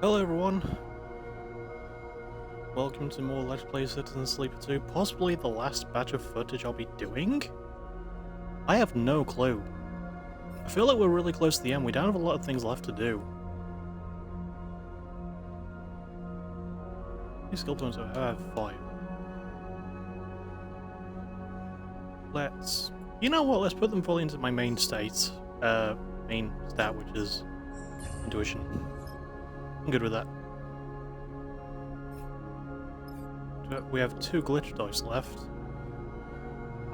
Hello everyone, welcome to more Let's Play Citizen Sleeper 2, possibly the last batch of footage I'll be doing? I have no clue. I feel like we're really close to the end, we don't have a lot of things left to do. How many skill points do I have? 5. You know what, let's put them fully into my main state. Main stat, which is intuition. I'm good with that. We have 2 glitch dice left.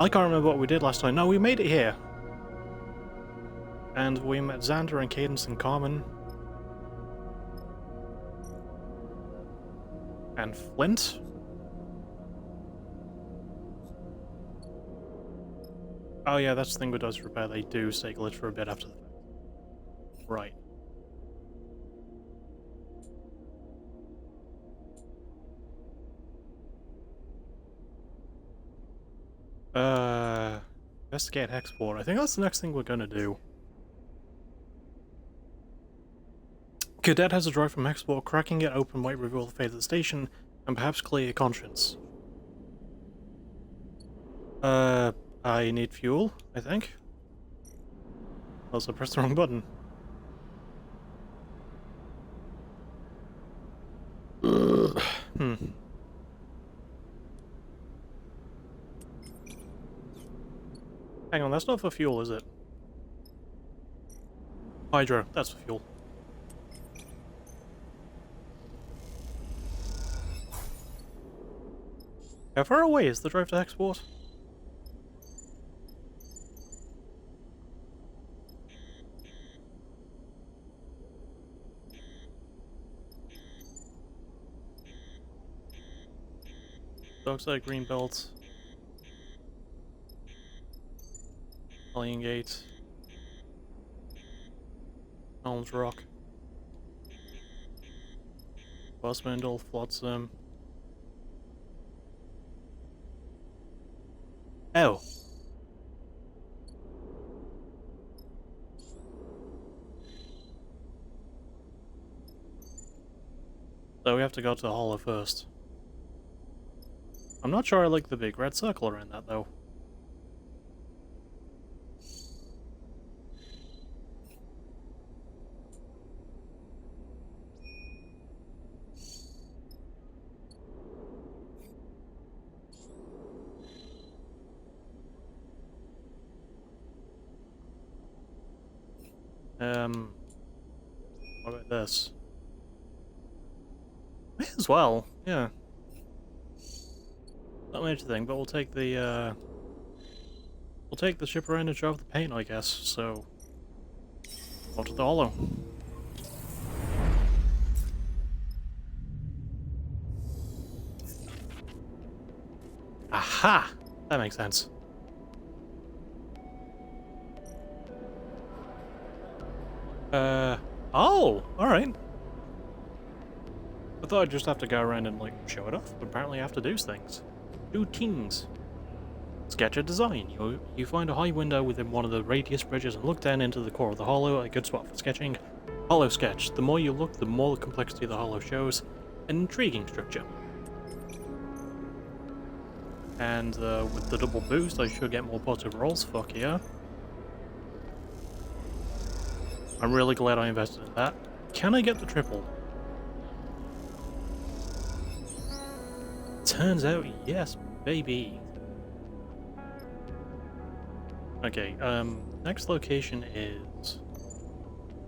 I can't remember what we did last time. No, we made it here. And we met Xander and Cadence and Carmen. And Flint. Oh yeah, that's the thing with dice repair. They do stay glitched for a bit after the fact. Right. Investigate Hexport. I think that's the next thing we're gonna do. Cadet has a drive from Hexport. Cracking it open might reveal the fate of the station, and perhaps clear your conscience. I need fuel, I think. Also pressed the wrong button. Hang on, that's not for fuel, is it? Hydro, that's for fuel. How far away is the drive to Hexport? Dockside, Greenbelt. Alien Gate. Elms Rock. Bossmandel, Flotsam. Oh. So we have to go to the Hollow first. I'm not sure I like the big red circle around that, though. What about this? May as well, yeah. Not much thing, but we'll take the ship around and show off the paint, I guess, so... On to the Hollow. Aha! That makes sense. Oh! Alright. I thought I'd just have to go around and, like, show it off, but apparently I have to do things. Do things. Sketch a design. You find a high window within one of the radius bridges and look down into the core of the hollow, a good spot for sketching. Hollow sketch. The more you look, the more the complexity of the hollow shows. An intriguing structure. And with the double boost, I should get more positive rolls. Fuck yeah. I'm really glad I invested in that. Can I get the triple? Turns out, yes, baby. Okay, next location is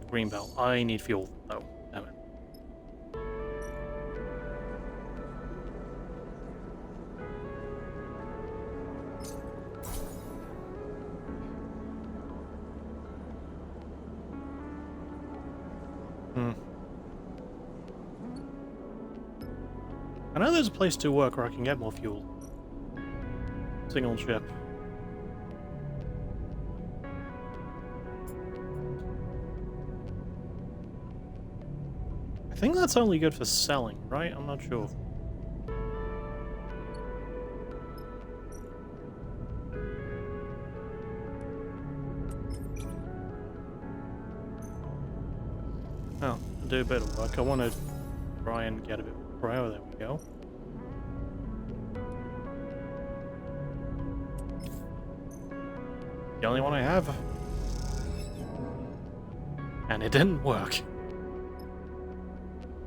Greenbelt. I need fuel, though. Damn it. I know there's a place to work where I can get more fuel. Single ship. I think that's only good for selling, right? I'm not sure. do a bit of work. I want to try and get a bit more cryo. There we go. The only one I have. And it didn't work.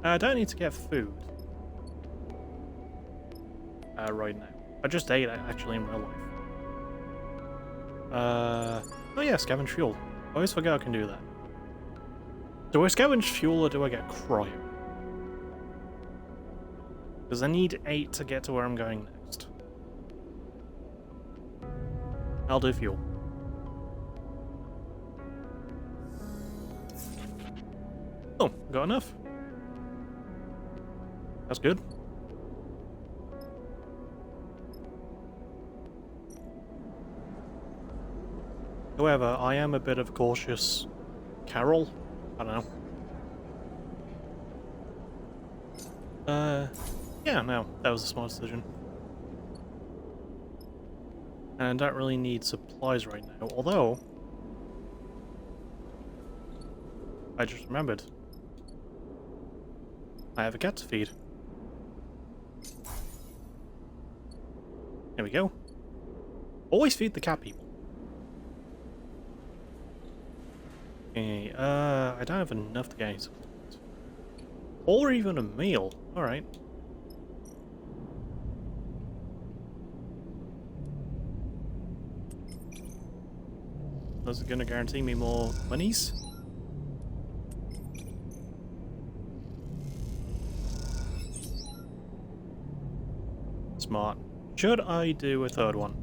I don't need to get food. Right now. I just ate it, actually, in real life. Oh yeah, scavenge fuel. I always forget I can do that. Do I scavenge fuel or do I get cryo? Because I need 8 to get to where I'm going next. I'll do fuel. Oh, got enough. That's good. However, I am a bit of a cautious Carol. I don't know. Yeah, no, that was a smart decision. And I don't really need supplies right now, although I just remembered. I have a cat to feed. There we go. Always feed the cat, people. Okay, I don't have enough to get any supplies. Or even a meal. Alright. Those are gonna guarantee me more monies. Smart. Should I do a third one?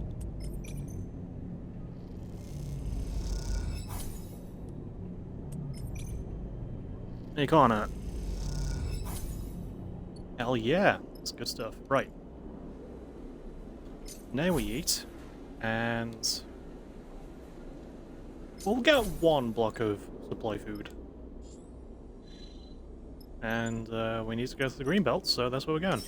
You can't. Hell yeah, that's good stuff. Right. Now we eat, and we'll get 1 block of supply food. And we need to go to the Greenbelt, so that's where we're going.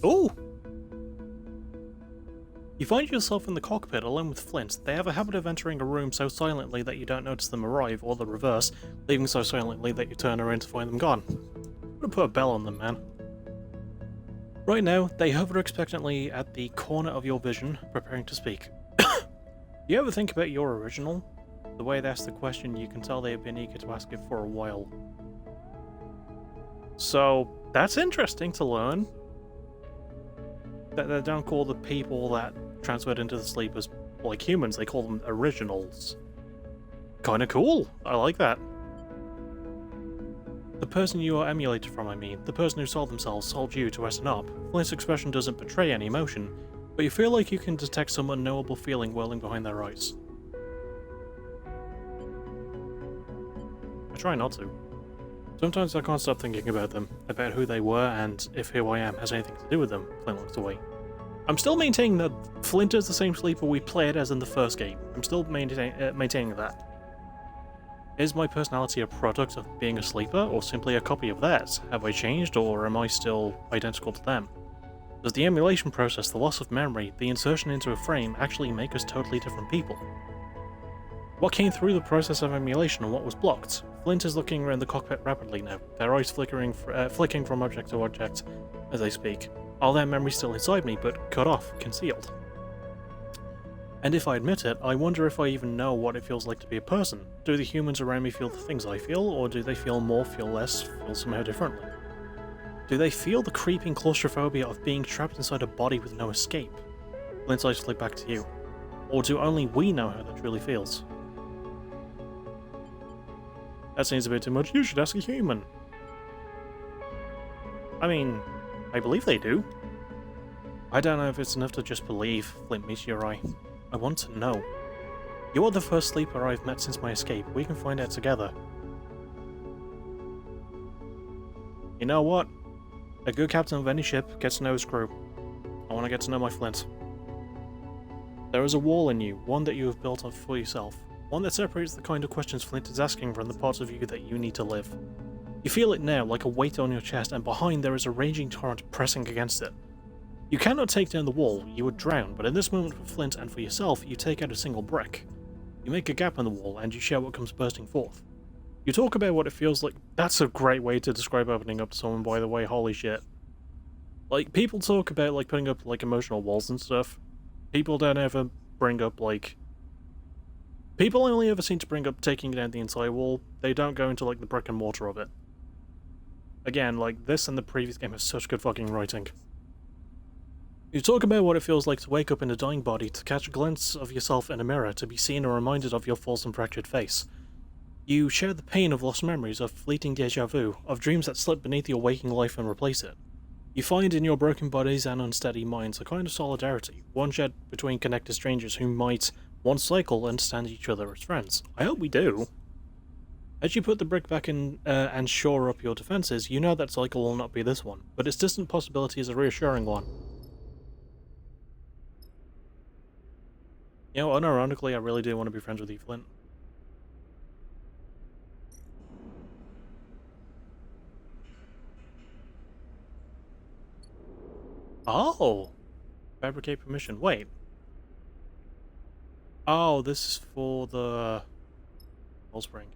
Ooh! You find yourself in the cockpit alone with Flint. They have a habit of entering a room so silently that you don't notice them arrive, or the reverse, leaving so silently that you turn around to find them gone. I'm gonna put a bell on them, man. Right now, they hover expectantly at the corner of your vision, preparing to speak. You ever think about your original? The way they ask the question, you can tell they have been eager to ask it for a while. So, that's interesting to learn. That they don't call the people that transferred into the sleepers like humans, they call them originals. Kinda cool, I like that. The person you are emulated from, I mean, the person who sold themselves sold you to SNOP. Flint's expression doesn't betray any emotion, but you feel like you can detect some unknowable feeling whirling behind their eyes. I try not to. Sometimes I can't stop thinking about them, about who they were, and if who I am has anything to do with them. Flint looks away. I'm still maintaining that Flint is the same sleeper we played as in the first game. I'm still maintaining that. Is my personality a product of being a sleeper, or simply a copy of theirs? Have I changed, or am I still identical to them? Does the emulation process, the loss of memory, the insertion into a frame actually make us totally different people? What came through the process of emulation and what was blocked? Flint is looking around the cockpit rapidly now, their eyes flicking from object to object as they speak. Are their memories still inside me, but cut off, concealed? And if I admit it, I wonder if I even know what it feels like to be a person. Do the humans around me feel the things I feel, or do they feel more, feel less, feel somehow differently? Do they feel the creeping claustrophobia of being trapped inside a body with no escape? Flint's eyes flick back to you. Or do only we know how that truly feels? That seems a bit too much. You should ask a human. I mean, I believe they do. I don't know if it's enough to just believe, Flint meets your eye. I want to know. You are the first sleeper I've met since my escape. We can find out together. You know what? A good captain of any ship gets to know his crew. I want to get to know my Flint. There is a wall in you, one that you have built up for yourself. One that separates the kind of questions Flint is asking from the parts of you that you need to live. You feel it now, like a weight on your chest, and behind there is a raging torrent pressing against it. You cannot take down the wall, you would drown, but in this moment for Flint and for yourself, you take out a single brick. You make a gap in the wall, and you share what comes bursting forth. You talk about what it feels like. That's a great way to describe opening up to someone, by the way, holy shit. Like, people talk about, like, putting up, like, emotional walls and stuff. People don't ever bring up, like... People only ever seem to bring up taking down the entire wall. They don't go into, like, the brick and mortar of it. Again, like, this and the previous game has such good fucking writing. You talk about what it feels like to wake up in a dying body, to catch a glimpse of yourself in a mirror, to be seen and reminded of your false and fractured face. You share the pain of lost memories, of fleeting deja vu, of dreams that slip beneath your waking life and replace it. You find in your broken bodies and unsteady minds a kind of solidarity, one shared between connected strangers who might, one cycle, understand each other as friends. I hope we do. As you put the brick back in and shore up your defences, you know that cycle will not be this one, but its distant possibility is a reassuring one. You know, unironically, I really do want to be friends with you, Flint. Oh! Fabricate permission. Wait. Oh, this is for the... Wellspring.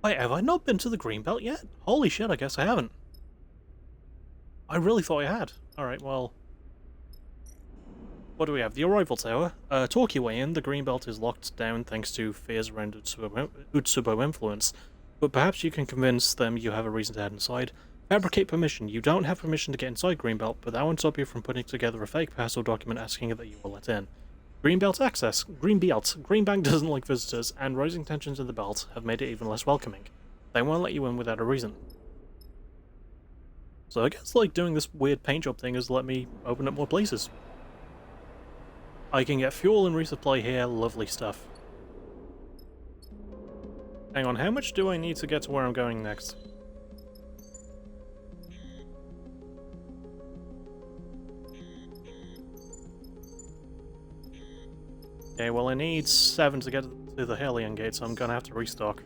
Wait, have I not been to the Greenbelt yet? Holy shit, I guess I haven't. I really thought I had. Alright, well... What do we have? The arrival tower. Talk your way in. The Greenbelt is locked down thanks to fears around Utsubo influence, but perhaps you can convince them you have a reason to head inside. Fabricate permission. You don't have permission to get inside Greenbelt, but that won't stop you from putting together a fake pass or document asking that you were let in. Greenbelt access. Greenbank doesn't like visitors, and rising tensions in the belt have made it even less welcoming. They won't let you in without a reason. So I guess, like, doing this weird paint job thing has let me open up more places. I can get fuel and resupply here, lovely stuff. Hang on, how much do I need to get to where I'm going next? Okay, well I need 7 to get to the Hellion Gate, so I'm gonna have to restock.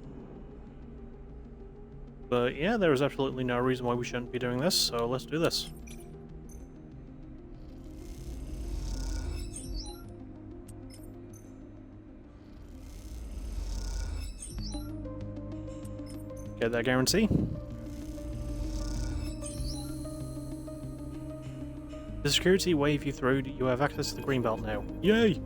But yeah, there is absolutely no reason why we shouldn't be doing this, so let's do this. Get that guarantee. The security wave you through, you have access to the Greenbelt now. Yay!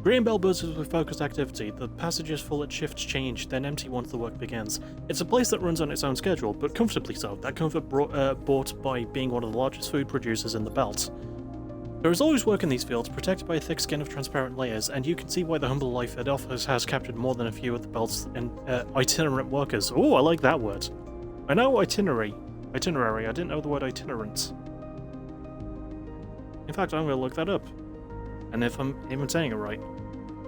Greenbelt buzzes with focused activity. The passages full at shifts change, then empty once the work begins. It's a place that runs on its own schedule, but comfortably so. That comfort brought by being one of the largest food producers in the belt. There is always work in these fields, protected by a thick skin of transparent layers, and you can see why the humble life it offers has captured more than a few of the belt's itinerant workers. Oh, I like that word. I know itinerary. I didn't know the word itinerant. In fact, I'm going to look that up. And if I'm even saying it right,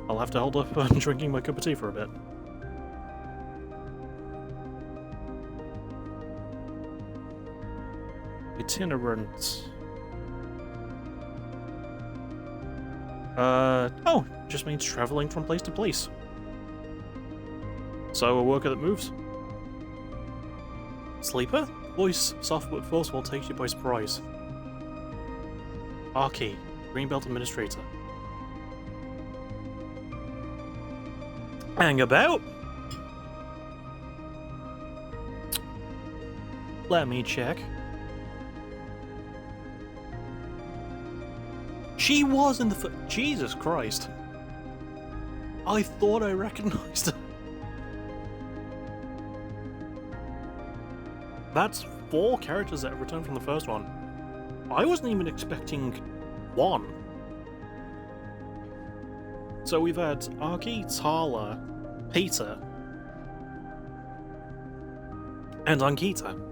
I'll have to hold up on drinking my cup of tea for a bit. Itinerant. Oh, just means traveling from place to place. So a worker that moves. Sleeper? Voice, soft but forceful, takes you by surprise. Archie, Greenbelt Administrator. Hang about? Let me check. She was in the Jesus Christ. I thought I recognized her. That's 4 characters that have returned from the first one. I wasn't even expecting 1. So we've had Archie, Tala, Peter, and Ankita.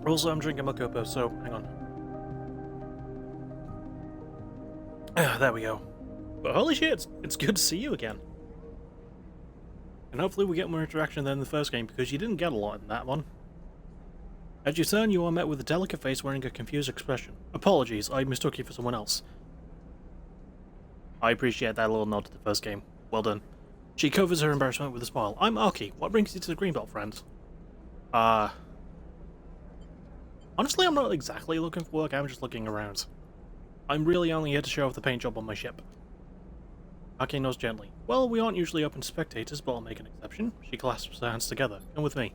Also, I'm drinking my cuppa, so hang on. There we go. But holy shit, it's good to see you again. And hopefully we get more interaction than in the first game, because you didn't get a lot in that one. As you turn, you are met with a delicate face wearing a confused expression. Apologies, I mistook you for someone else. I appreciate that little nod to the first game. Well done. She covers her embarrassment with a smile. I'm Archie. What brings you to the Greenbelt, friend? Uh, Honestly, I'm not exactly looking for work, I'm just looking around. I'm really only here to show off the paint job on my ship. Aki nods gently. Well, we aren't usually open to spectators, but I'll make an exception. She clasps her hands together. Come with me.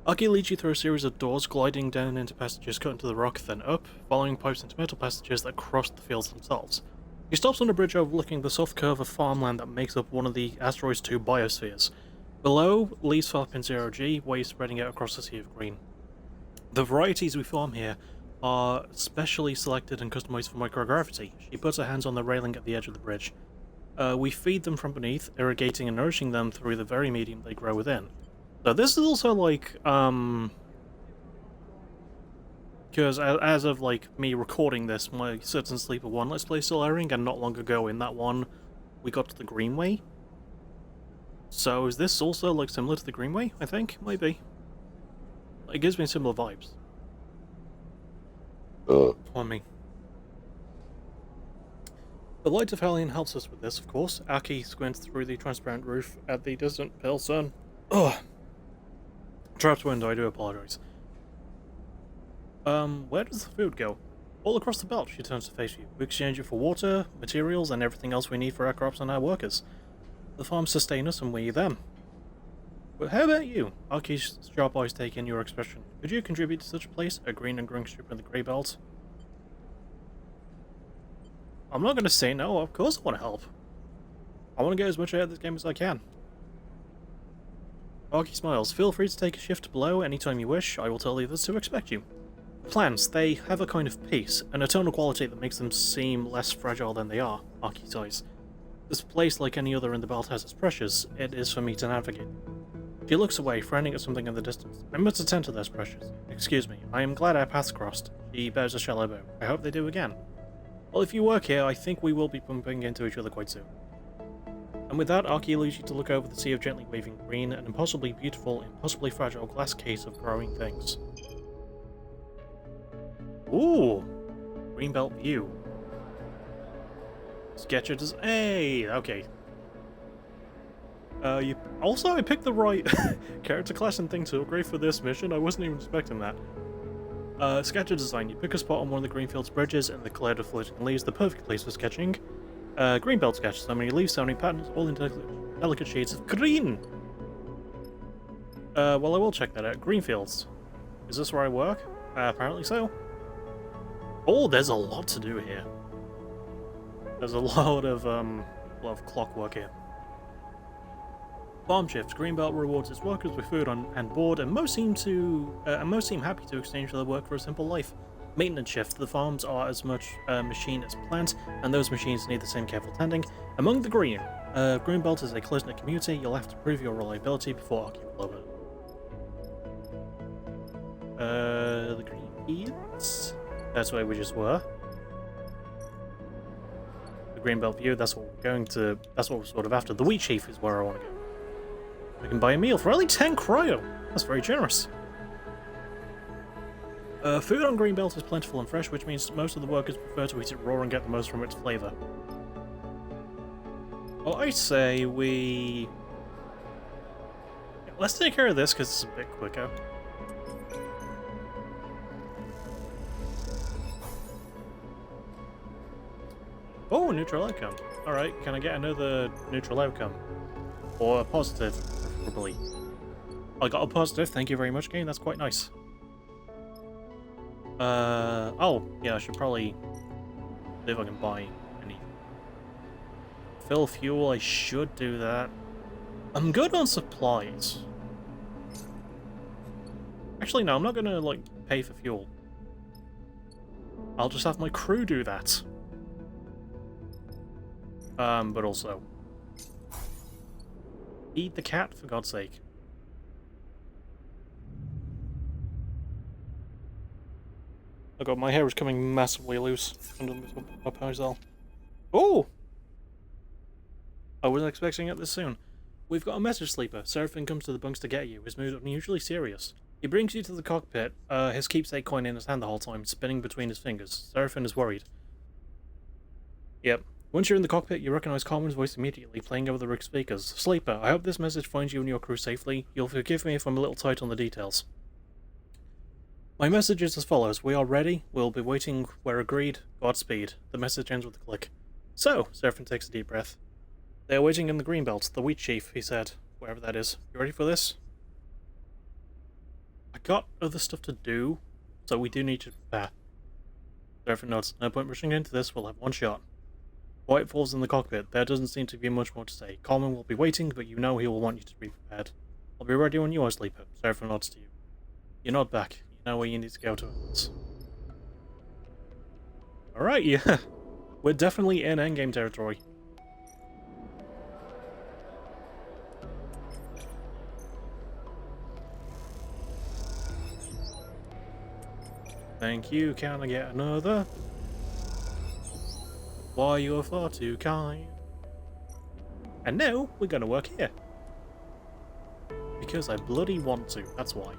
Aki leads you through a series of doors, gliding down into passages cut into the rock, then up, following pipes into metal passages that cross the fields themselves. He stops on a bridge overlooking the soft curve of farmland that makes up one of the asteroid's 2 biospheres. Below, leaves flap in 0G, waves spreading out across the sea of green. The varieties we farm here are specially selected and customized for microgravity. She puts her hands on the railing at the edge of the bridge. We feed them from beneath, irrigating and nourishing them through the very medium they grow within. So this is also like, because as of like me recording this, my Certain Sleeper 1 Let's Play is still airing, and not long ago in that one, we got to the Greenway. So is this also like similar to the Greenway? I think, maybe. It gives me similar vibes. On me. The light of Hellion helps us with this, of course. Aki squints through the transparent roof at the distant pale sun. Ugh. Trapped window, I do apologize. Where does the food go? All across the belt, she turns to face you. We exchange it for water, materials, and everything else we need for our crops and our workers. The farms sustain us and we them. But how about you? Aki's sharp eyes take in your expression. Could you contribute to such a place? A green and growing strip in the Greenbelt? I'm not going to say no, of course I want to help. I want to get as much out of this game as I can. Aki smiles. Feel free to take a shift below anytime you wish. I will tell the others to expect you. Plants, they have a kind of peace, an eternal quality that makes them seem less fragile than they are, Aki sighs. This place, like any other in the belt, has its pressures. It is for me to navigate. She looks away, frowning at something in the distance. I must attend to those pressures. Excuse me, I am glad our paths crossed. She bows a shallow bow. I hope they do again. Well, if you work here, I think we will be bumping into each other quite soon. And with that, Aki leads you to look over the sea of gently waving green, an impossibly beautiful, impossibly fragile glass case of growing things. Ooh! Greenbelt view. Sketcher does. Hey! Okay. I picked the right character class and thing to upgrade for this mission. I wasn't even expecting that. Sketcher design. You pick a spot on one of the Greenfield's bridges and the cloud of floating leaves, the perfect place for sketching. Greenbelt sketch. So many leaves, so many patterns, all in delicate shades of green! Well, I will check that out. Greenfields. Is this where I work? Apparently so. Oh, there's a lot to do here. There's a lot of clockwork here. Farm shifts. Greenbelt rewards its workers with food and board, and most seem happy to exchange their work for a simple life. Maintenance shift. The farms are as much machine as plant, and those machines need the same careful tending. Among the green, Greenbelt is a close-knit community. You'll have to prove your reliability before Aki will over. The green fields. That's where we just were. The Greenbelt view. That's what we're going to. That's what we're sort of after. The wheat sheaf is where I want to go. We can buy a meal for only 10 cryo. That's very generous. Food on Greenbelt is plentiful and fresh, which means most of the workers prefer to eat it raw and get the most from its flavour. Well, I say we... Yeah, let's take care of this, because it's a bit quicker. Oh, neutral outcome. Alright, can I get another neutral outcome? Or a positive, preferably. I got a positive, thank you very much, game, that's quite nice. Oh, yeah, I should probably see if I can buy any. Fill fuel, I should do that. I'm good on supplies. Actually, no, I'm not gonna, like, pay for fuel. I'll just have my crew do that. But also... Feed the cat, for God's sake. Oh god, my hair is coming massively loose under my ponytail. Oh! I wasn't expecting it this soon. We've got a message, Sleeper. Seraphim comes to the bunks to get you. His mood unusually serious. He brings you to the cockpit, his keepsake coin in his hand the whole time, spinning between his fingers. Seraphim is worried. Yep. Once you're in the cockpit, you recognize Carmen's voice immediately, playing over the rig speakers. Sleeper, I hope this message finds you and your crew safely. You'll forgive me if I'm a little tight on the details. My message is as follows. We are ready. We'll be waiting where agreed. Godspeed. The message ends with a click. So, Seraphim takes a deep breath. They are waiting in the Greenbelt, the wheat sheaf, he said. Wherever that is. You ready for this? I got other stuff to do, so we do need to prepare. Seraphim nods. No point rushing into this. We'll have one shot. White falls in the cockpit. There doesn't seem to be much more to say. Coleman will be waiting, but you know he will want you to be prepared. I'll be ready when you are, Sleeper. Seraphim nods to you. You nod back. You know where you need to go to. Alright, yeah. We're definitely in endgame territory. Thank you, can I get another? Why, you're far too kind. And now, we're gonna work here. Because I bloody want to, that's why.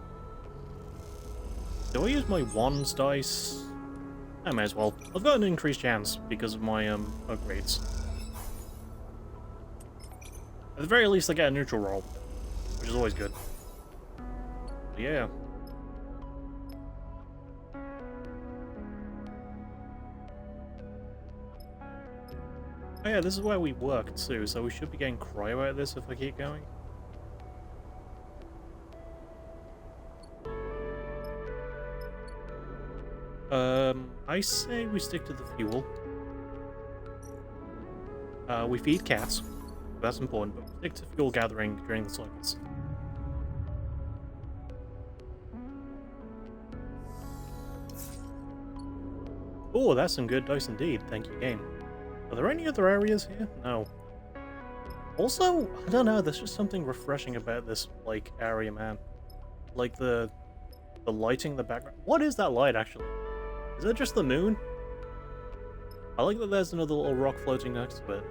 Do I use my wands dice? I may as well. I've got an increased chance because of my upgrades. At the very least I get a neutral roll, which is always good. But yeah. Oh yeah, this is where we work too, so we should be getting cryo out of this if I keep going. I say we stick to the fuel. We feed cats. That's important, but we stick to fuel gathering during the cycles. Oh, that's some good dice indeed. Thank you, game. Are there any other areas here? No. Also, I don't know, there's just something refreshing about this, like, area, man. Like the lighting in the background. What is that light, actually? Is that just the moon? I like that there's another little rock floating next to it.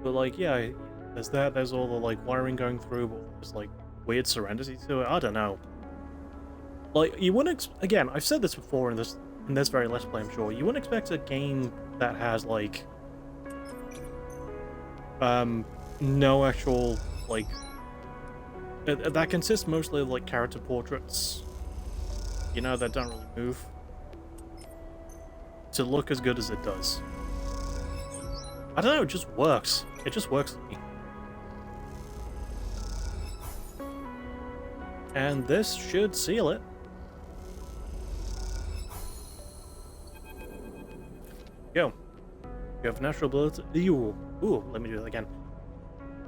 But, like, yeah, there's that, there's all the, like, wiring going through, but there's, like, weird serenity to it. I don't know. Like, you wouldn't again, I've said this before in this very Let's Play, I'm sure. You wouldn't expect a game that has, like, no actual, like, that consists mostly of, like, character portraits, you know, that don't really move, to look as good as it does. I don't know, it just works. It just works for me. And this should seal it. Go. You have natural ability. Ooh, let me do that again.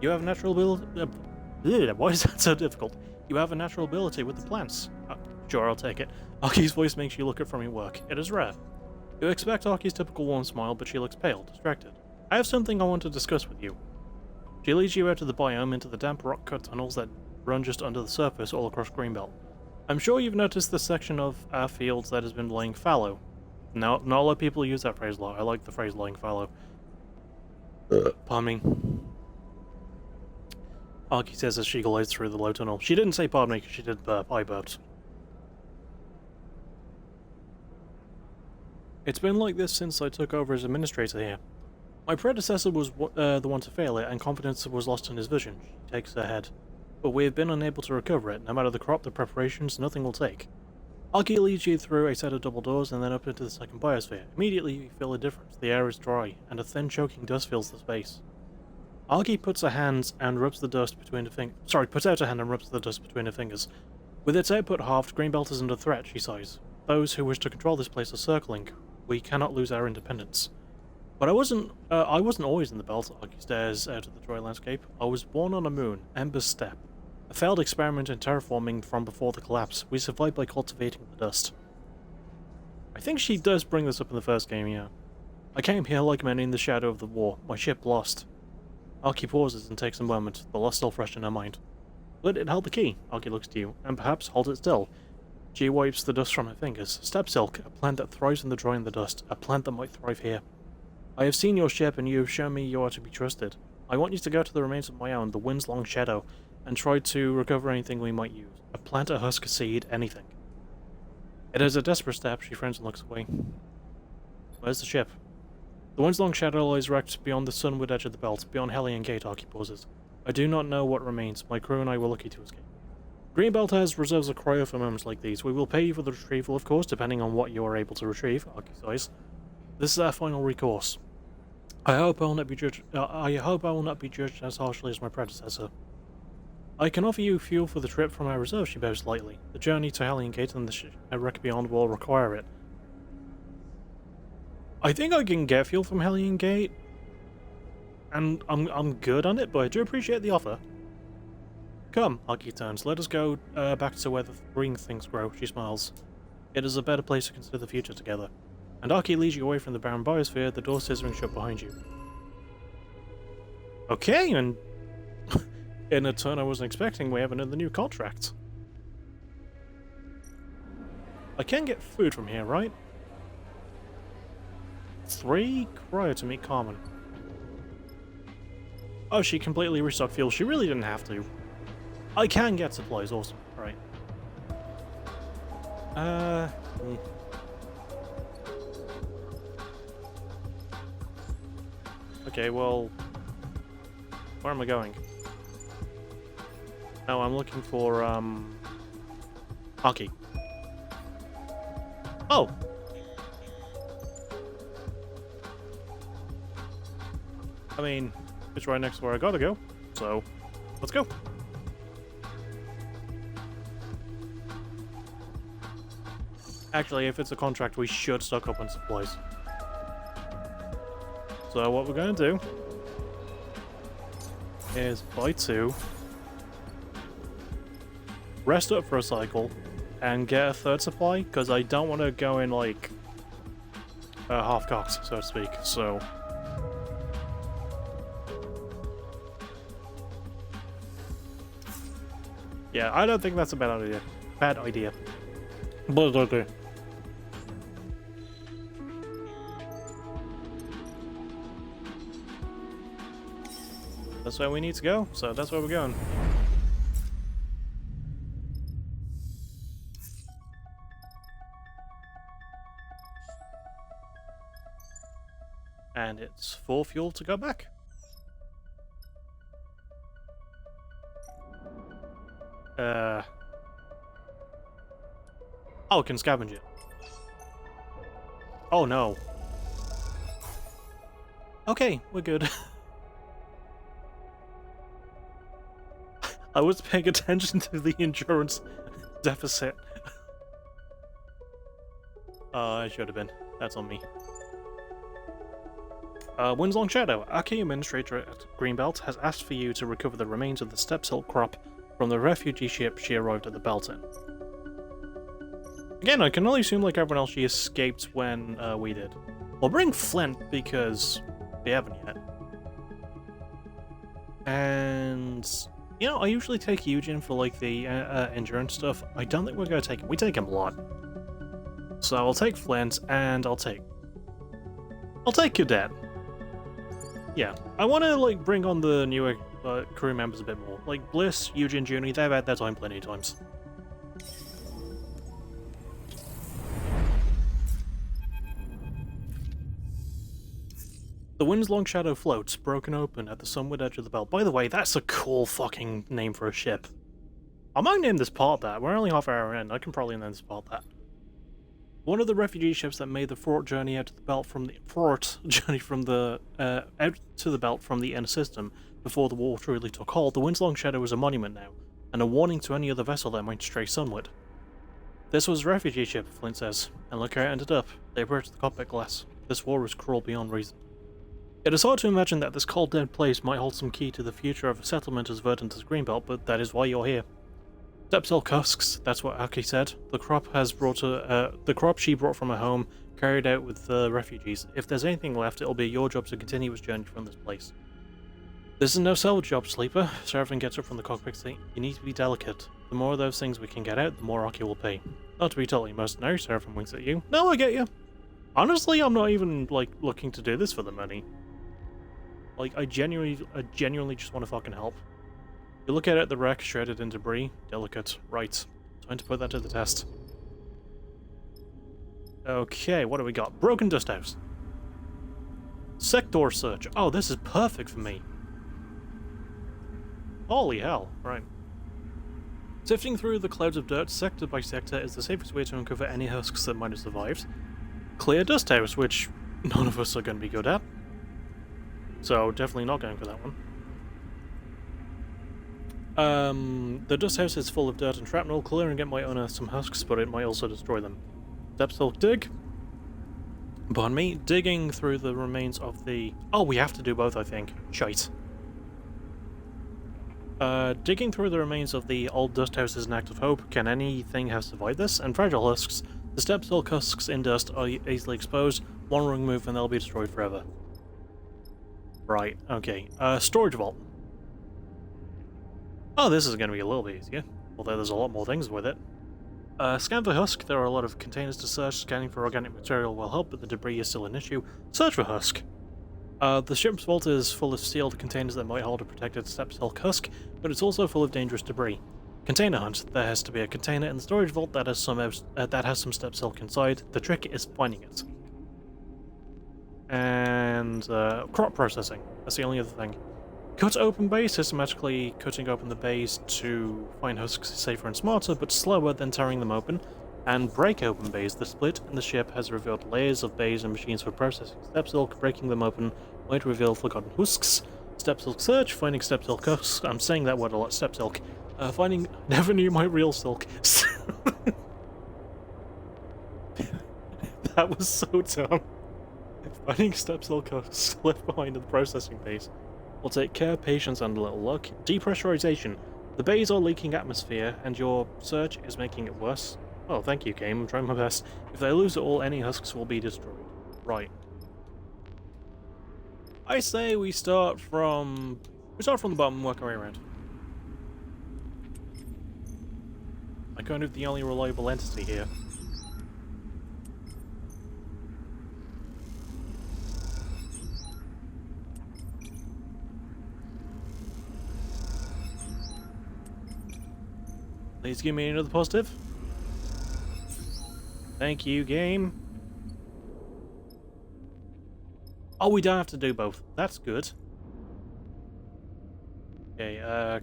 You have natural ability. Why is that so difficult? You have a natural ability with the plants. Sure, I'll take it. Aki's voice makes you look at from your work. It is rare. You expect Aki's typical warm smile, but she looks pale, distracted. I have something I want to discuss with you. She leads you out of the biome into the damp rock-cut tunnels that run just under the surface all across Greenbelt. I'm sure you've noticed the section of our fields that has been laying fallow. No, not a lot of people use that phrase a lot. I like the phrase laying fallow. Pardon me. Aki says as she glides through the low tunnel. She didn't say pardon me because she did burp. I burped. It's been like this since I took over as administrator here. My predecessor was the one to fail it, and confidence was lost in his vision. She takes her head. But we have been unable to recover it. No matter the crop, the preparations, nothing will take. Aki leads you through a set of double doors and then up into the second biosphere. Immediately you feel a difference. The air is dry, and a thin choking dust fills the space. Aki puts her hands and rubs the dust between her fingers. Sorry, puts out her hand and rubs the dust between her fingers. With its output halved, Greenbelt is under threat, she sighs. Those who wish to control this place are circling. We cannot lose our independence. But I wasn't always in the belt, Aki stares out at the dry landscape. I was born on a moon, Ember's Step. A failed experiment in terraforming from before the collapse. We survived by cultivating the dust. I think she does bring this up in the first game, yeah. I came here like many in the shadow of the war. My ship lost. Aki pauses and takes a moment, the loss still fresh in her mind. But it held the key. Aki looks to you, and perhaps hold it still. She wipes the dust from her fingers. Step silk, a plant that thrives in the dry and the dust. A plant that might thrive here. I have seen your ship, and you have shown me you are to be trusted. I want you to go to the remains of my own, the wind's long shadow, and try to recover anything we might use. A plant, a husk, a seed, anything. It is a desperate step. She frowns and looks away. Where's the ship? The wind's long shadow lies wrecked beyond the sunward edge of the belt, beyond Hellion Gate, Aki pauses. I do not know what remains. My crew and I were lucky to escape. Greenbelt has reserves of cryo for moments like these. We will pay you for the retrieval, of course, depending on what you are able to retrieve. Okay, size. This is our final recourse. I hope I will not be judged. I hope I will not be judged as harshly as my predecessor. I can offer you fuel for the trip from our reserve, she bows lightly. The journey to Hellion Gate and the wreck beyond will require it. I think I can get fuel from Hellion Gate, and I'm good on it, but I do appreciate the offer. Come, Aki turns. Let us go back to where the green things grow. She smiles. It is a better place to consider the future together. And Aki leads you away from the barren biosphere, the door scissoring shut behind you. Okay, and in a turn I wasn't expecting, we have another new contract. I can get food from here, right? 3 cryo to meet Carmen. Oh, she completely restocked fuel. She really didn't have to. I can get supplies, awesome. Right. Okay, well... Where am I going? No, I'm looking for, Aki. Oh! I mean, it's right next to where I gotta go, so let's go. Actually, if it's a contract, we should stock up on supplies. So what we're gonna do is buy 2, rest up for a cycle, and get a 3rd supply, because I don't want to go in, like, half-cocked, so to speak, so... Yeah, I don't think that's a bad idea. Bad idea. But okay. That's where we need to go, so that's where we're going. And it's full fuel to go back. Oh, can scavenge it. Oh no. Okay, we're good. I was paying attention to the endurance deficit. I should have been. That's on me. Winslong Shadow, Aki, administrator at Greenbelt, has asked for you to recover the remains of the steppe silt crop from the refugee ship she arrived at the belt in. Again, I can only assume, like everyone else, she escaped when we did. We'll bring Flint because we haven't yet. And, you know, I usually take Eugen for, like, the endurance stuff. I don't think we're going to take him. We take him a lot. So I'll take Flint, and I'll take Cadet. Yeah, I want to, like, bring on the newer crew members a bit more. Like, Bliss, Eugen, Junie, they've had their time plenty of times. The Winslong Shadow floats, broken open at the sunward edge of the belt. By the way, that's a cool fucking name for a ship. I might name this part that. We're only half an hour in. I can probably name this part that. One of the refugee ships that made the fraught journey out to the belt from the out to the belt from the inner system before the war truly took hold. The Winslong Shadow is a monument now, and a warning to any other vessel that might stray sunward. This was a refugee ship, Flint says, and look how it ended up. They broke the cockpit glass. This war was cruel beyond reason. It is hard to imagine that this cold, dead place might hold some key to the future of a settlement as verdant as Greenbelt, but that is why you're here. Stepsil husks, that's what Aki said. The crop she brought from her home, carried out with the refugees. If there's anything left, it'll be your job to continue its journey from this place. This is no salvage job, Sleeper. Seraphim gets up from the cockpit saying, you need to be delicate. The more of those things we can get out, the more Aki will pay. Not to be totally mercenary, Seraphim winks at you. No, I get you. Honestly, I'm not even, like, looking to do this for the money. Like, I genuinely just want to fucking help. You look at it, the wreck, shredded in debris. Delicate. Right. Time to put that to the test. Okay, what do we got? Broken Dust House. Sector search. Oh, this is perfect for me. Holy hell. Right. Sifting through the clouds of dirt sector by sector is the safest way to uncover any husks that might have survived. Clear Dust House, which none of us are going to be good at. So definitely not going for that one. The Dust House is full of dirt and shrapnel. Clearing it might unearth some husks, but it might also destroy them. Stepsilk dig. Pardon me. Digging through the remains of the... Oh, we have to do both, I think. Shite. Digging through the remains of the old dust house is an act of hope. Can anything have survived this? And fragile husks. The Stepsilk husks in dust are easily exposed. One wrong move and they'll be destroyed forever. Right, okay. Storage vault. Oh, this is going to be a little bit easier. Although there's a lot more things with it. Scan for husk. There are a lot of containers to search. Scanning for organic material will help, but the debris is still an issue. Search for husk. The ship's vault is full of sealed containers that might hold a protected Stepsilk husk, but it's also full of dangerous debris. Container hunt. There has to be a container in the storage vault that has some Stepsilk inside. The trick is finding it. And crop processing. That's the only other thing. Cut open bays. Systematically cutting open the bays to find husks is safer and smarter, but slower than tearing them open. And break open bays. The split in the ship has revealed layers of bays and machines for processing Stepsilk. Breaking them open might reveal forgotten husks. Stepsilk search. Finding Stepsilk husks. I'm saying that word a lot. Stepsilk. Finding... Never knew my real silk. That was so dumb. Finding Stepsilk husks left behind in the processing bays will take care, patience, and a little luck. Depressurization. The bays are leaking atmosphere, and your search is making it worse. Oh, thank you, game. I'm trying my best. If they lose it all, any husks will be destroyed. Right. I say we start from... the bottom and work our way around. I'm kind of the only reliable entity here. Please give me another positive. Thank you, game. Oh, we don't have to do both. That's good. Okay,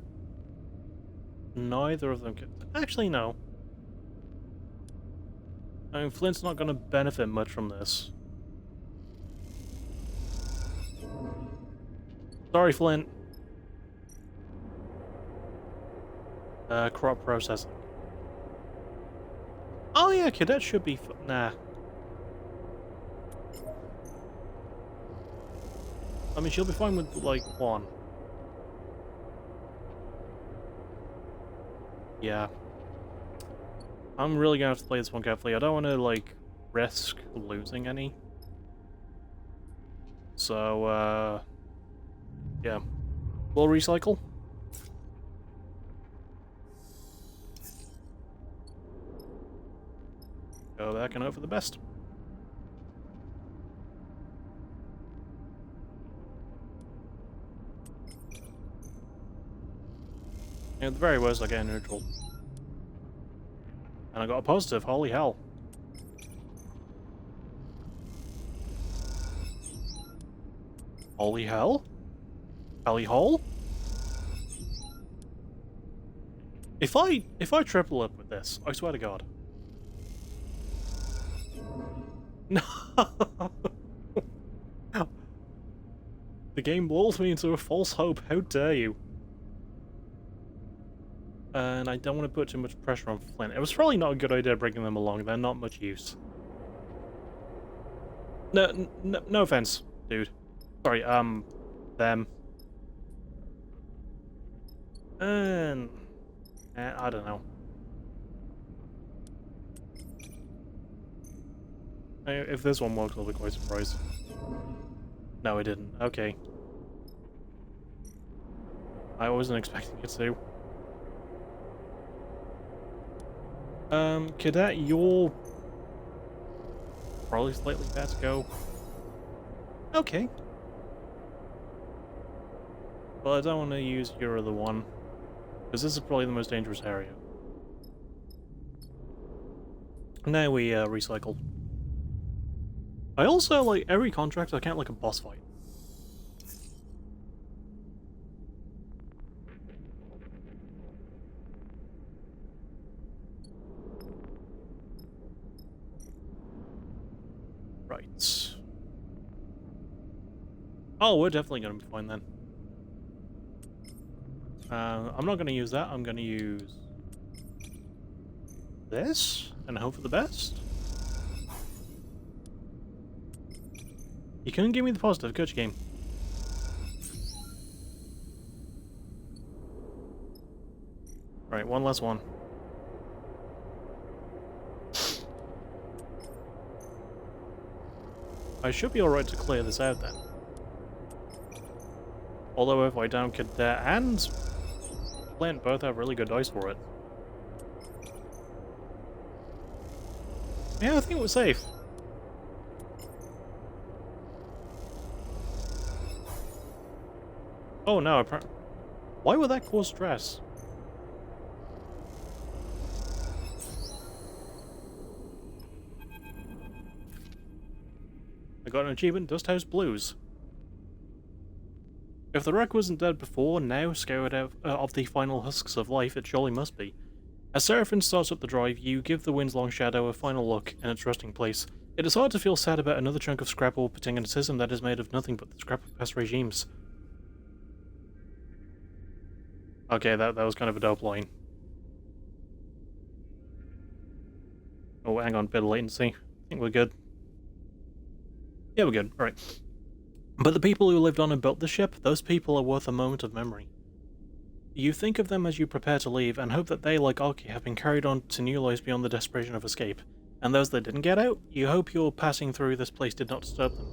neither of them can... Actually, no. I mean, Flint's not going to benefit much from this. Sorry, Flint. Crop processing. Oh yeah, cadet should be... Nah. I mean, she'll be fine with, like, one. Yeah. I'm really gonna have to play this one carefully. I don't want to, like, risk losing any. So, yeah. We'll recycle. Go back and hope for the best. At the very worst, I get a neutral. And I got a positive, holy hell. Holy hell? Holy hole? If I triple up with this, I swear to God. No. The game lulled me into a false hope. How dare you? And I don't want to put too much pressure on Flint. It was probably not a good idea bringing them along. They're not much use. No offense, dude. Sorry, them. And I don't know. If this one works, I'll be quite surprised. No, it didn't. Okay. I wasn't expecting it to. Cadet, you're probably slightly better to go. Okay. Well, I don't want to use your other one, because this is probably the most dangerous area. Now we recycle. I also, like, every contract I can't like a boss fight. Oh, we're definitely going to be fine then. I'm not going to use that. I'm going to use this and hope for the best. You couldn't give me the positive, could you, game? Right, one less one. I should be alright to clear this out then. Although if I don't get that and Flint both have really good dice for it. Yeah, I think we're safe. Oh no, why would that cause stress? I got an achievement, Dust House Blues. If the wreck wasn't dead before, now scared out of the final husks of life, it surely must be. As Seraphin starts up the drive, you give the Wind's Long Shadow a final look in its resting place. It is hard to feel sad about another chunk of scrap orbiting in a system that is made of nothing but the scrap of past regimes. Okay, that was kind of a dope line. Oh, hang on, bit of latency. I think we're good. Yeah, we're good. Alright. But the people who lived on and built the ship, those people are worth a moment of memory. You think of them as you prepare to leave, and hope that they, like Arky, have been carried on to new lives beyond the desperation of escape. And those that didn't get out, you hope your passing through this place did not disturb them.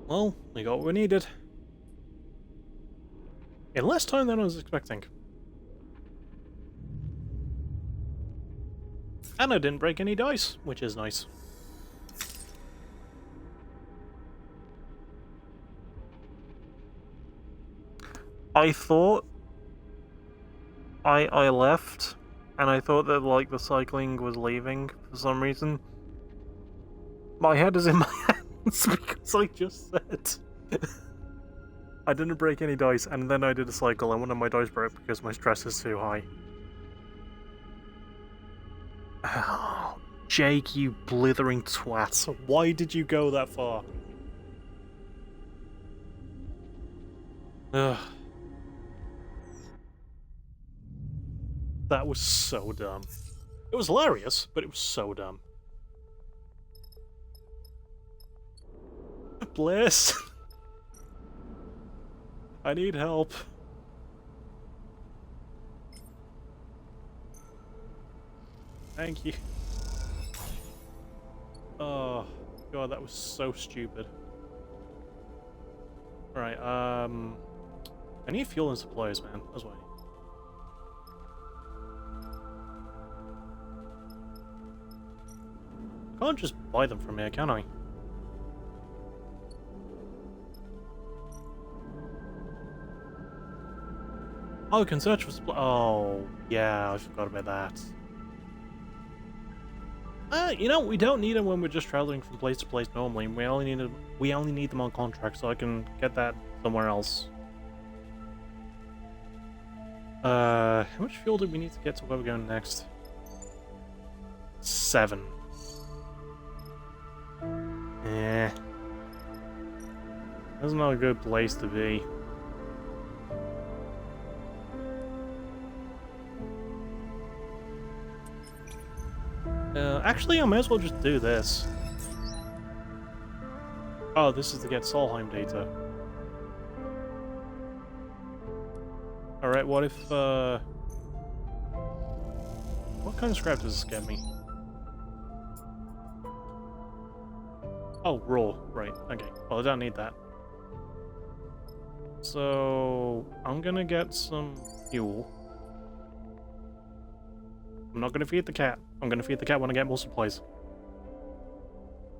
Well, we got what we needed. In less time than I was expecting. And I didn't break any dice, which is nice. I thought I left, and I thought that, like, the cycling was leaving for some reason. My head is in my hands because I just said I didn't break any dice, and then I did a cycle, and one of my dice broke because my stress is too high. Oh, Jake, you blithering twat. Why did you go that far? Ugh. That was so dumb. It was hilarious, but it was so dumb. Bliss! I need help. Thank you. Oh, God, that was so stupid. Alright, I need fuel and supplies, man. That's what I need. I can't just buy them from here, can I? Oh, I can search for oh, yeah, I forgot about that. You know, we don't need them when we're just traveling from place to place normally. We only need them on contract, so I can get that somewhere else. How much fuel do we need to get to where we're going next? 7. Eh. That's not a good place to be. Actually, I may as well just do this. Oh, this is to get Solheim data. Alright, what if, what kind of scrap does this get me? Oh, raw. Right, okay. Well, I don't need that. So, I'm gonna get some fuel. I'm not gonna feed the cat. I'm gonna feed the cat when I get more supplies.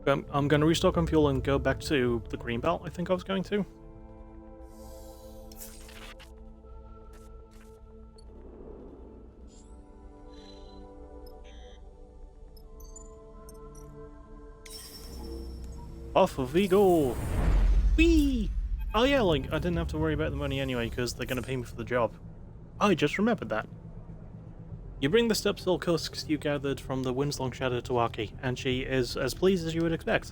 I'm gonna restock on fuel and go back to the Greenbelt, I think I was going to. Off we go! Whee! Oh yeah, like, I didn't have to worry about the money anyway, because they're gonna pay me for the job. I just remembered that. You bring the step silk husks you gathered from the Wind's Long Shadow to Aki, and she is as pleased as you would expect.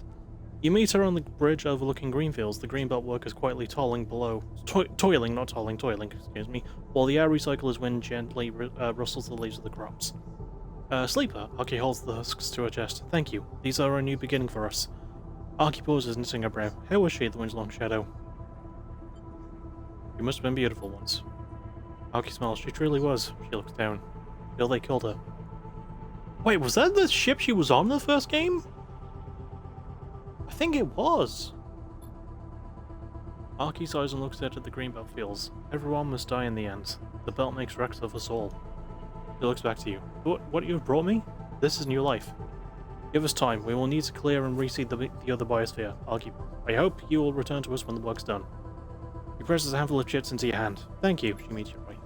You meet her on the bridge overlooking Greenfields, the Greenbelt workers quietly toiling below. Toiling, not tolling, toiling, excuse me, while the air recycler's wind gently rustles the leaves of the crops. Sleeper, Aki holds the husks to her chest. Thank you. These are a new beginning for us. Aki pauses, knitting her brow. How was she, the wind's long shadow? She must have been beautiful once. Aki smiles. She truly was. She looks down. Till they killed her. Wait, was that the ship she was on in the first game? I think it was. Aki sighs and looks out at the Greenbelt fields. Everyone must die in the end. The belt makes wrecks of us all. He looks back to you. What you have brought me? This is new life. Give us time. We will need to clear and reseed the other biosphere. I hope you will return to us when the work's done. He presses a handful of chips into your hand. Thank you, she meets your eye.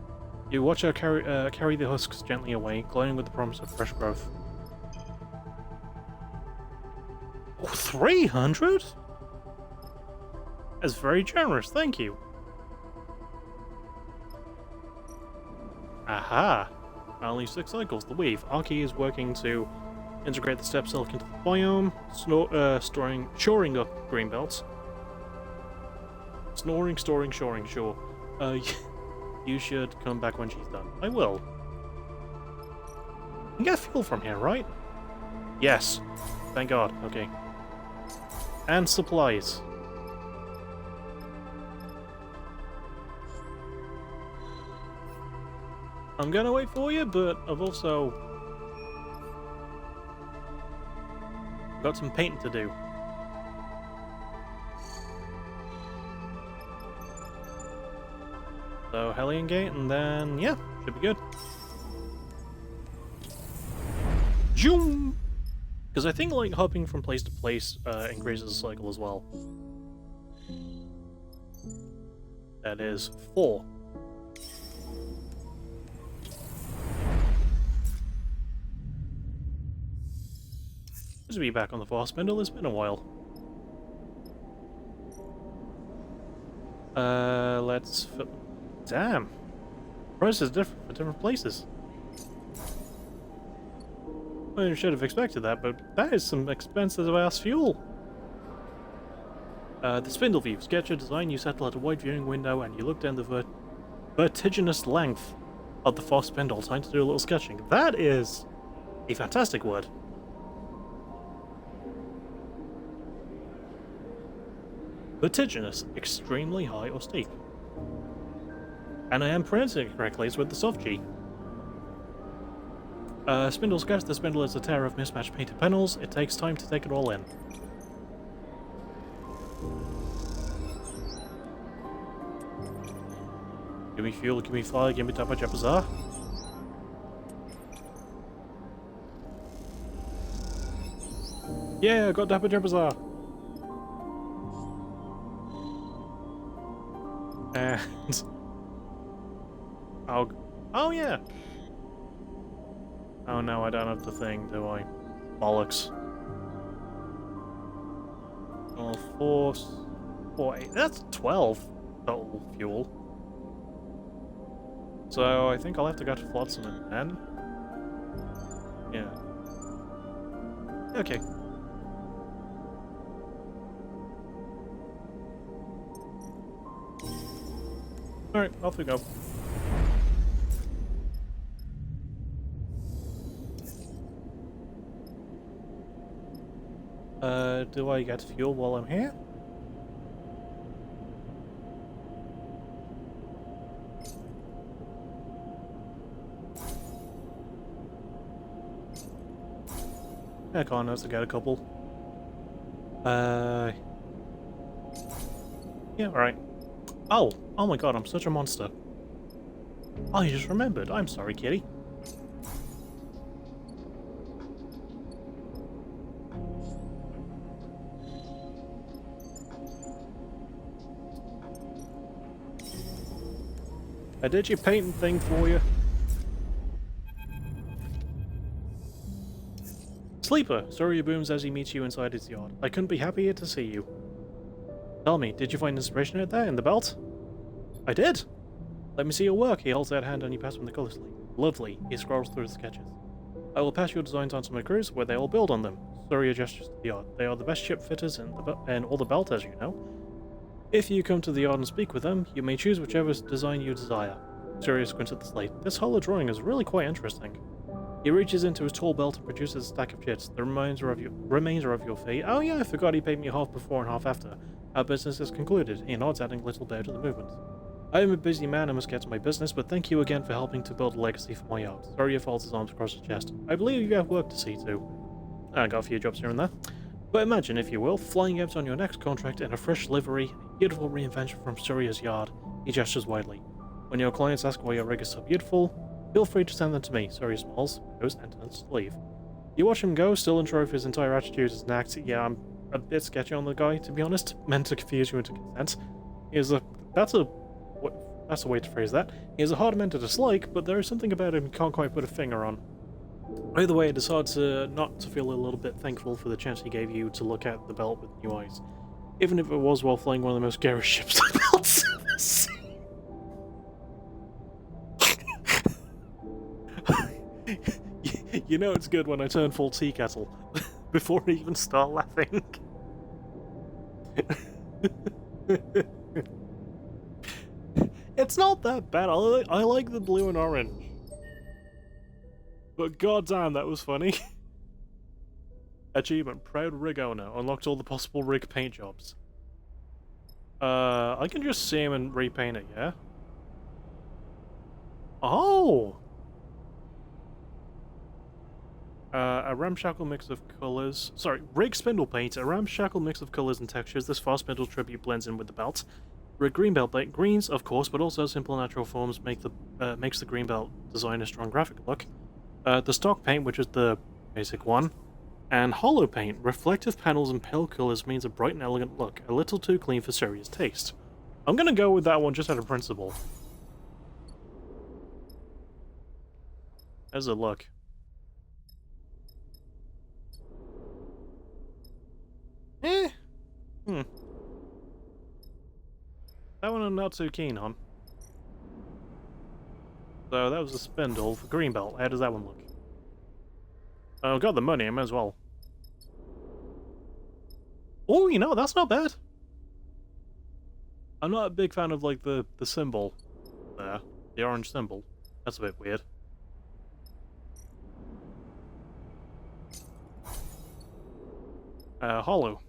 You watch her carry the husks gently away, glowing with the promise of fresh growth. Oh, 300? That's very generous, thank you. Aha! Only 6 cycles, the weave. Aki is working to integrate the step silk into the biome, shoring up Greenbelt. Snoring, storing, shoring, sure. You should come back when she's done. I will. You can get fuel from here, right? Yes. Thank God. Okay. And supplies. I'm gonna wait for you, but I've also got some painting to do. So Hellion Gate, and then yeah, should be good. Zoom! Because I think like hopping from place to place increases the cycle as well. That is 4. Good to be back on the fast spindle. It's been a while. Let's. Damn. Prices different for different places. I should have expected that, but that is some expensive ass fuel. The spindle view. Sketch a design, you settle at a wide viewing window and you look down the vertiginous length of the fast spindle. Time to do a little sketching. That is a fantastic word. Vertiginous, extremely high or steep. And I am pronouncing it correctly, it's with the soft G. Spindle sketch. The spindle is a tear of mismatched painted panels. It takes time to take it all in. Give me fuel, give me fire, give me Dapper Bazaar. Yeah, I got Dapper Bazaar. And oh yeah. Oh no, I don't have the thing, do I? Bollocks. Oh, 4, 8. That's 12 total fuel. So I think I'll have to go to Flotsam and then. Yeah. Okay. Alright, off we go. Do I get fuel while I'm here? Heck on, let's get a couple. Yeah, alright. Oh my god, I'm such a monster. Oh, you just remembered. I'm sorry, kitty. I did your painting thing for you. Sleeper, Surya booms as he meets you inside his yard. I couldn't be happier to see you. Tell me, did you find inspiration out there in the belt? I did. Let me see your work. He holds out a hand and you pass him the colour sleeve. Lovely. He scrolls through the sketches. I will pass your designs on to my crews where they will build on them. Surya gestures to the yard. They are the best ship fitters in all the belt, as you know. If you come to the yard and speak with them, you may choose whichever design you desire. Surya squints at the slate. This hollow drawing is really quite interesting. He reaches into his tool belt and produces a stack of chits. The remainder of your fee. Oh yeah, I forgot he paid me half before and half after. Our business is concluded. He nods, adding a little bit to the movement. I am a busy man and must get to my business, but thank you again for helping to build a legacy for my yard. Surya folds his arms across his chest. I believe you have work to see to. I got a few jobs here and there. But imagine, if you will, flying out on your next contract in a fresh livery, a beautiful reinvention from Surya's yard. He gestures widely. When your clients ask why your rig is so beautiful, feel free to send them to me. Surya smiles, goes, and turns to leave. You watch him go, still unsure if his entire attitude is an act. Yeah, I'm a bit sketchy on the guy, to be honest. Meant to confuse you into consent. That's a way to phrase that. He is a hard man to dislike, but there is something about him you can't quite put a finger on. Either way, I decided not to feel a little bit thankful for the chance he gave you to look at the belt with new eyes. Even if it was while flying one of the most garish ships the belt's ever seen. You know it's good when I turn full tea kettle, before I even start laughing. It's not that bad, I like the blue and orange. But goddamn, that was funny. Achievement, proud rig owner, unlocked all the possible rig paint jobs. I can just see him and repaint it, yeah? Oh! A ramshackle mix of colours. Sorry, rig spindle paint. A ramshackle mix of colours and textures. This fast spindle tribute blends in with the belt. Rig Greenbelt paint. Greens, of course, but also simple natural forms makes the Greenbelt design a strong graphic look. The stock paint, which is the basic one. And hollow paint. Reflective panels and pale colours means a bright and elegant look. A little too clean for serious taste. I'm gonna go with that one just out of principle. How's it look? That one I'm not too keen on. So that was a spindle for Greenbelt. How does that one look? Oh, got the money, I might as well. Oh, you know, that's not bad. I'm not a big fan of, like, the symbol there. The orange symbol. That's a bit weird. Hollow.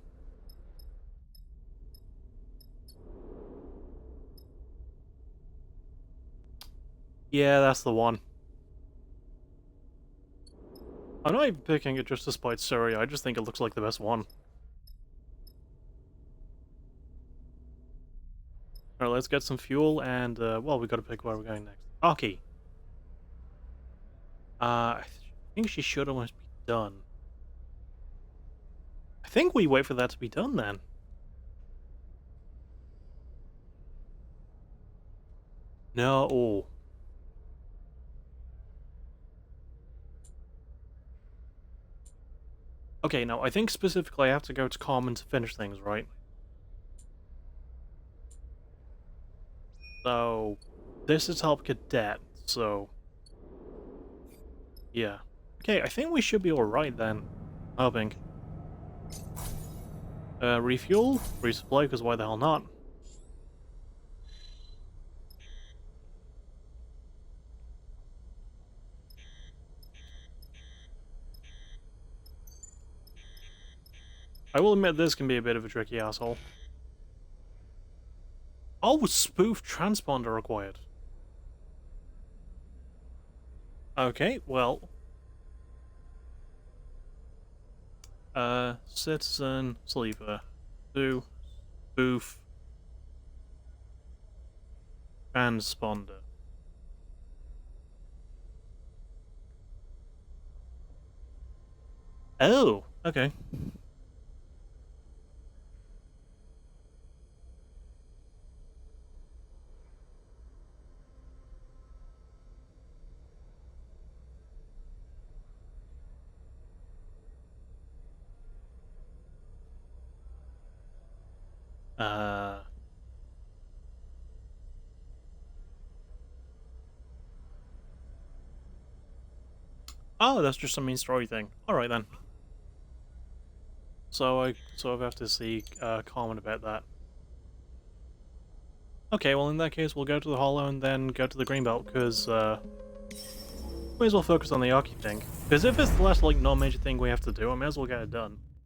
Yeah, that's the one. I'm not even picking it just to spite Surya, I just think it looks like the best one. Alright, let's get some fuel and, well, we gotta pick where we're going next. Aki. I think she should almost be done. I think we wait for that to be done then. No. Oh. Okay, now I think specifically I have to go to common to finish things, right? So, this is help cadet, so... yeah. Okay, I think we should be alright then. Hoping. Refuel? Resupply, because why the hell not? I will admit this can be a bit of a tricky asshole. Oh, spoof transponder required. Okay, well... citizen sleeper. 2. Spoof. Transponder. Oh, okay. Oh, that's just a main story thing. Alright then. So I sort of have to see Carmen about that. Okay, well in that case we'll go to the Hollow and then go to the Greenbelt, because may as well focus on the Arky thing. Because if it's the last, like, non-major thing we have to do, I may as well get it done.